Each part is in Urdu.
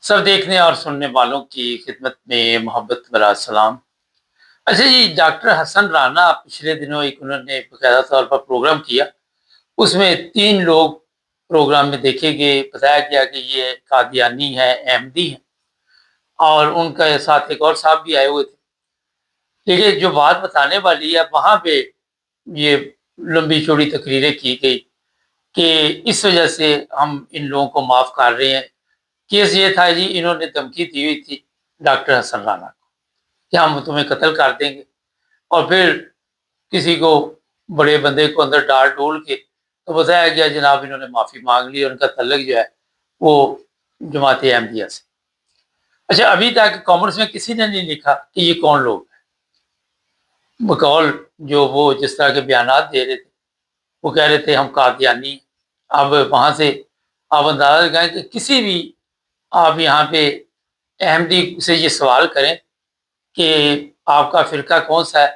سب دیکھنے اور سننے والوں کی خدمت میں محبت بھرا سلام۔ اچھا جی، ڈاکٹر حسن رانا پچھلے دنوں انہوں نے باقاعدہ طور پر پروگرام کیا۔ اس میں 3 لوگ پروگرام میں دیکھے گئے، بتایا گیا کہ یہ قادیانی ہے، احمدی ہیں، اور ان کے ساتھ ایک اور صاحب بھی آئے ہوئے تھے۔ لیکن جو بات بتانے والی ہے وہاں پہ یہ لمبی چوڑی تقریریں کی گئی کہ اس وجہ سے ہم ان لوگوں کو معاف کر رہے ہیں۔ کیس یہ تھا جی، انہوں نے دھمکی دی ہوئی تھی ڈاکٹر حسن رانا کو کہ ہم تمہیں قتل کر دیں گے، اور پھر کسی کو بڑے بندے کو اندر ڈال ڈول کے تو بتایا گیا جناب انہوں نے معافی مانگ لی، اور ان کا تعلق جو ہے وہ جماعت احمدیہ سے۔ اچھا، ابھی تک کامنٹس میں کسی نے نہیں لکھا کہ یہ کون لوگ ہیں، بقول جو وہ جس طرح کے بیانات دے رہے تھے، وہ کہہ رہے تھے ہم قادیانی۔ اب وہاں سے آپ اندازہ لگائیں کہ کسی بھی آپ یہاں پہ احمدی سے یہ سوال کریں کہ آپ کا فرقہ کون سا ہے،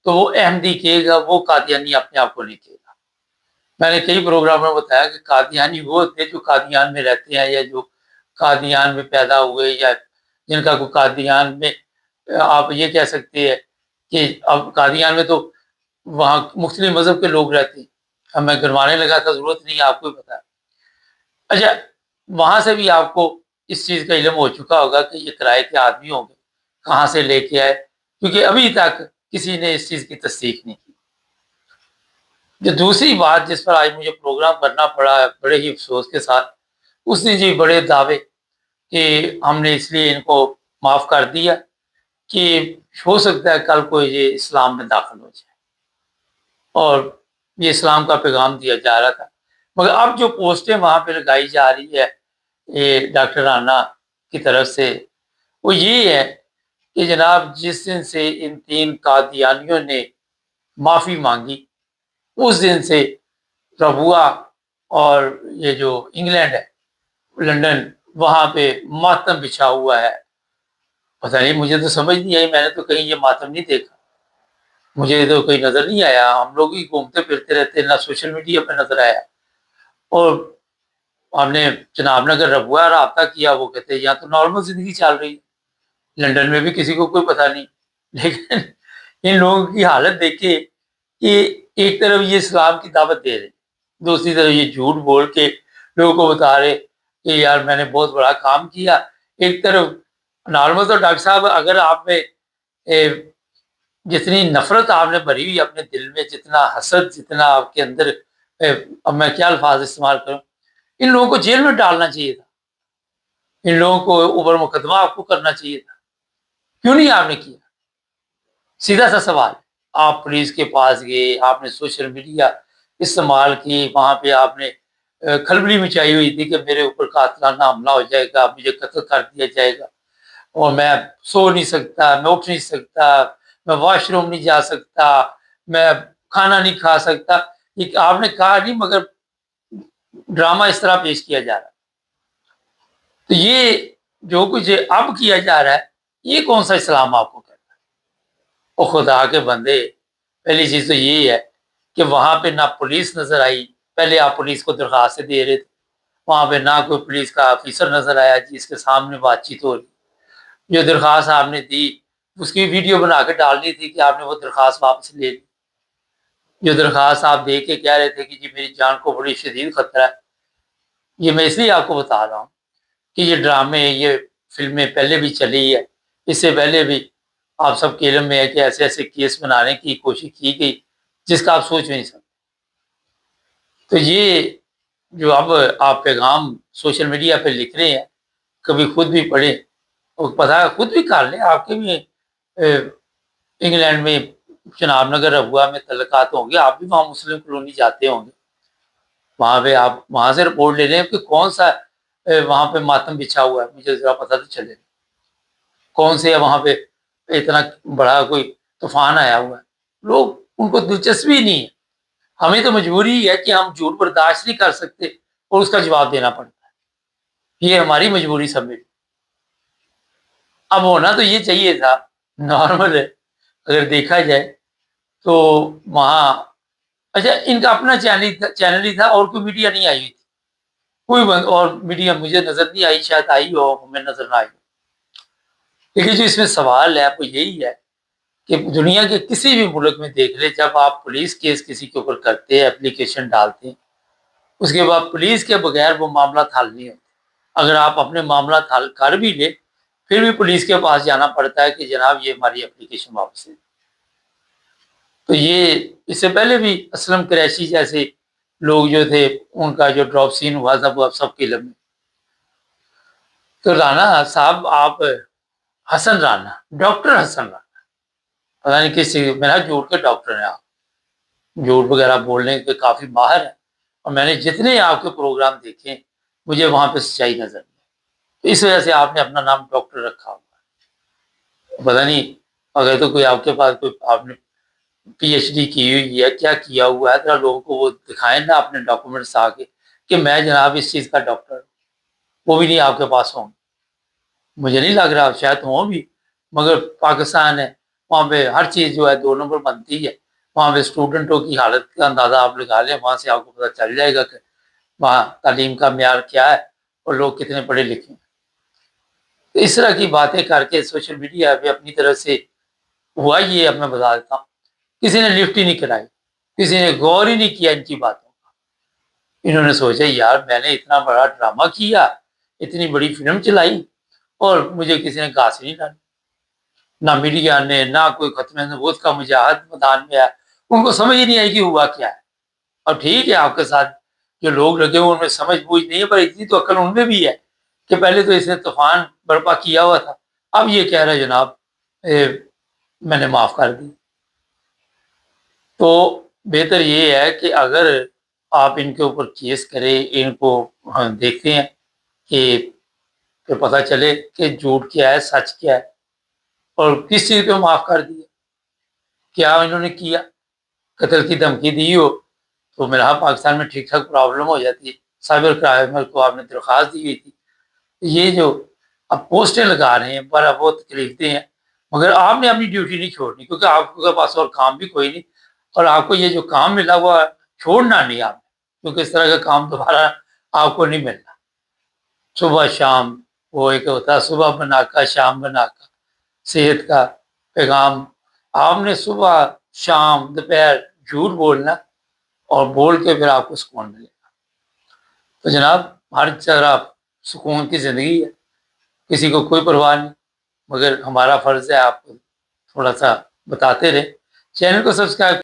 تو وہ احمدی کہے گا، وہ قادیانی اپنے آپ کو نہیں کہے گا۔ میں نے کئی پروگرام میں بتایا کہ قادیانی وہ ہوتے جو قادیان میں رہتے ہیں، یا جو قادیان میں پیدا ہوئے، یا جن کا کوئی قادیان میں آپ یہ کہہ سکتے ہیں کہ اب قادیان میں تو وہاں مختلف مذہب کے لوگ رہتے ہیں۔ اب میں گرمانے لگا تھا، ضرورت نہیں ہے، آپ کو ہی پتا ہے۔ اچھا، وہاں سے بھی آپ کو اس چیز کا علم ہو چکا ہوگا کہ یہ کرائے کے آدمی ہوں گے، کہاں سے لے کے آئے، کیونکہ ابھی تک کسی نے اس چیز کی تصدیق نہیں کی۔ جو دوسری بات جس پر آج مجھے پروگرام کرنا پڑا ہے بڑے ہی افسوس کے ساتھ، اس نے جی بڑے دعوے کہ ہم نے اس لیے ان کو معاف کر دیا کہ ہو سکتا ہے کل کو یہ اسلام میں داخل ہو جائے، اور یہ اسلام کا پیغام دیا جا رہا تھا۔ مگر اب جو پوسٹیں وہاں پہ لگائی جا رہی ہے یہ ڈاکٹر رانا کی طرف سے، وہ یہ ہے کہ جناب جس دن سے ان 3 قادیانیوں نے معافی مانگی، اس دن سے ربوہ اور یہ جو انگلینڈ ہے، لندن، وہاں پہ ماتم بچھا ہوا ہے۔ پتہ نہیں، مجھے تو سمجھ نہیں آئی، میں نے تو کہیں یہ ماتم نہیں دیکھا، مجھے تو کوئی نظر نہیں آیا۔ ہم لوگ ہی گھومتے پھرتے رہتے، نہ سوشل میڈیا پہ نظر آیا۔ اور ہم نے جناب نگر ربوہ رابطہ کیا، وہ کہتے ہیں یہاں تو نارمل زندگی چل رہی ہے، لندن میں بھی کسی کو کوئی پتہ نہیں۔ لیکن ان لوگوں کی حالت دیکھے کہ ایک طرف یہ اسلام کی دعوت دے رہے، دوسری طرف یہ جھوٹ بول کے لوگوں کو بتا رہے کہ یار میں نے بہت بڑا کام کیا۔ ایک طرف نارمل تو ڈاکٹر صاحب اگر آپ میں جتنی نفرت آپ نے بھری ہوئی اپنے دل میں، جتنا حسد، جتنا آپ کے اندر، اب میں کیا الفاظ استعمال کروں، ان لوگوں کو جیل میں ڈالنا چاہیے تھا، ان لوگوں کو اوپر مقدمہ آپ کو کرنا چاہیے تھا، کیوں نہیں آپ نے کیا؟ سیدھا سا سوال۔ آپ پولیس کے پاس گئے، آپ نے سوشل میڈیا استعمال کی، وہاں پہ آپ نے کھلبلی مچائی ہوئی تھی کہ میرے اوپر قاتلانہ حملہ ہو جائے گا، مجھے قتل کر دیا جائے گا، اور میں سو نہیں سکتا، میں اٹھ نہیں سکتا، میں واش روم نہیں جا سکتا، میں کھانا نہیں کھا سکتا۔ یہ آپ نے کہا نہیں، مگر ڈرامہ اس طرح پیش کیا جا رہا ہے۔ تو یہ جو کچھ اب کیا جا رہا ہے، یہ کون سا اسلام آپ کو کہتا ہے؟ او خدا کے بندے، پہلی چیز تو یہی ہے کہ وہاں پہ نہ پولیس نظر آئی، پہلے آپ پولیس کو درخواستیں دے رہے تھے، وہاں پہ نہ کوئی پولیس کا آفیسر نظر آیا جس کے سامنے بات چیت ہو رہی۔ جو درخواست آپ نے دی اس کی ویڈیو بنا کے ڈالنی تھی کہ آپ نے وہ درخواست واپس لے لی۔ جو درخواست آپ دے کے کہہ رہے تھے کہ جی میری جان کو بڑی شدید خطرہ ہے، یہ میں اس لیے آپ کو بتا رہا ہوں کہ یہ ڈرامے، یہ فلمیں پہلے بھی چلی ہے، اس سے پہلے بھی آپ سب کے علم میں ہے کہ ایسے ایسے کیس بنانے کی کوشش کی گئی جس کا آپ سوچ نہیں سکتے۔ تو یہ جو اب آپ پیغام سوشل میڈیا پہ لکھ رہے ہیں، کبھی خود بھی پڑھیں، اور پتہ خود بھی کر لیں، آپ کے بھی انگلینڈ میں جناب نگر ربوہ میں تعلقات ہوں گے، آپ بھی وہاں مسلم کالونی جاتے ہوں گے، وہاں پہ آپ وہاں سے رپورٹ لے لیں کہ کون سا وہاں پہ ماتم بچھا ہوا ہے، مجھے ذرا پتہ تو چلے کون سے وہاں پہ اتنا بڑا کوئی طوفان آیا ہوا ہے۔ لوگ ان کو دلچسپی نہیں ہے، ہمیں تو مجبوری ہے کہ ہم جھوٹ برداشت نہیں کر سکتے اور اس کا جواب دینا پڑتا ہے، یہ ہماری مجبوری سمجھ۔ اب ہونا تو یہ چاہیے تھا، نارمل ہے اگر دیکھا جائے تو وہاں۔ اچھا، ان کا اپنا چینل ہی تھا اور کوئی میڈیا نہیں آئی ہوئی تھی، کوئی بند اور میڈیا مجھے نظر نہیں آئی، شاید آئی ہو ہمیں نظر نہ آئی ہو۔ لیکن جو اس میں سوال ہے وہ یہی ہے کہ دنیا کے کسی بھی ملک میں دیکھ لیں، جب آپ پولیس کیس کسی کے اوپر کرتے ہیں، اپلیکیشن ڈالتے ہیں، اس کے بعد پولیس کے بغیر وہ معاملات حل نہیں ہوتے۔ اگر آپ اپنے معاملات حل کر بھی لیں پھر بھی پولیس کے پاس جانا پڑتا ہے کہ جناب یہ ہماری اپلیکیشن واپس ہے۔ تو یہ اس سے پہلے بھی اسلم قریشی جیسے لوگ جو تھے ان کا جو ڈراپ سین ہوا تھا وہ اب سب کے علم میں۔ تو رانا صاحب آپ حسن رانا، ڈاکٹر حسن رانا، پتا نہیں کس میرا جھوٹ کے ڈاکٹر ہیں آپ، جھوٹ وغیرہ بولنے کے کافی ماہر ہیں، اور میں نے جتنے آپ کے پروگرام دیکھے مجھے وہاں پہ سچائی نظر نہیں۔ اس وجہ سے آپ نے اپنا نام ڈاکٹر رکھا ہوا ہے۔ پتا نہیں اگر تو کوئی آپ کے پاس کوئی آپ نے پی ایچ ڈی کی ہوئی ہے، کیا کیا ہوا ہے، ذرا لوگوں کو وہ دکھائیں نا اپنے ڈاکومنٹس آ کے کہ میں جناب اس چیز کا ڈاکٹر ہوں۔ وہ بھی نہیں آپ کے پاس ہوں، مجھے نہیں لگ رہا، شاید ہوں بھی، مگر پاکستان ہے، وہاں پہ ہر چیز جو ہے 2 نمبر بنتی ہے۔ وہاں پہ اسٹوڈنٹوں کی حالت کا اندازہ آپ لگا لیں، وہاں سے آپ کو پتہ چل جائے گا کہ وہاں تعلیم کا معیار کیا ہے اور لوگ کتنے پڑھے لکھے ہیں۔ تو اس طرح کی باتیں کر کے سوشل میڈیا پہ اپنی طرف سے ہوا یہ، اب میں بتا دیتا ہوں، کسی نے لفٹ ہی نہیں کرائی، کسی نے غور ہی نہیں کیا ان کی باتوں کا۔ انہوں نے سوچا یار میں نے اتنا بڑا ڈرامہ کیا، اتنی بڑی فلم چلائی اور مجھے کسی نے گھاس نہیں ڈالی، نہ میڈیا نے، نہ کوئی ختم نبوت کا مجاہد میدان میں آیا، ان کو سمجھ ہی نہیں آئی کہ ہوا کیا ہے۔ اور ٹھیک ہے آپ کے ساتھ جو لوگ لگے ہوئے ان میں سمجھ بوجھ نہیں ہے، پر اتنی تو عقل ان میں بھی ہے کہ پہلے تو اس نے طوفان برپا کیا ہوا تھا، اب یہ کہہ رہا ہے جناب میں نے معاف کر دی۔ تو بہتر یہ ہے کہ اگر آپ ان کے اوپر کیس کریں، ان کو دیکھتے ہیں کہ پتہ چلے کہ جھوٹ کیا ہے، سچ کیا ہے، اور کس چیز پہ معاف کر دیا، کیا انہوں نے کیا۔ قتل کی دھمکی دی ہو تو میرا پاکستان میں ٹھیک ٹھاک پرابلم ہو جاتی ہے۔ سائبر کرائم کو آپ نے درخواست دی ہوئی تھی۔ یہ جو اب پوسٹیں لگا رہے ہیں بڑا بہت تکلیف دہ ہیں، مگر آپ نے اپنی ڈیوٹی نہیں چھوڑنی، کیونکہ آپ کے پاس اور کام بھی کوئی نہیں، اور آپ کو یہ جو کام ملا ہوا چھوڑنا نہیں آپ نے، کیونکہ اس طرح کا کام دوبارہ آپ کو نہیں ملنا۔ صبح شام وہ ایک ہوتا ہے صبح بنا کا شام بنا کا، صحت کا پیغام، آپ نے صبح شام دوپہر جھوٹ بولنا اور بول کے پھر آپ کو سکون ملے گا۔ تو جناب ہر طرف سکون کی زندگی ہے، کسی کو کوئی پرواہ نہیں، مگر ہمارا فرض ہے آپ کو تھوڑا سا بتاتے رہے۔ چینل کو سبسکرائب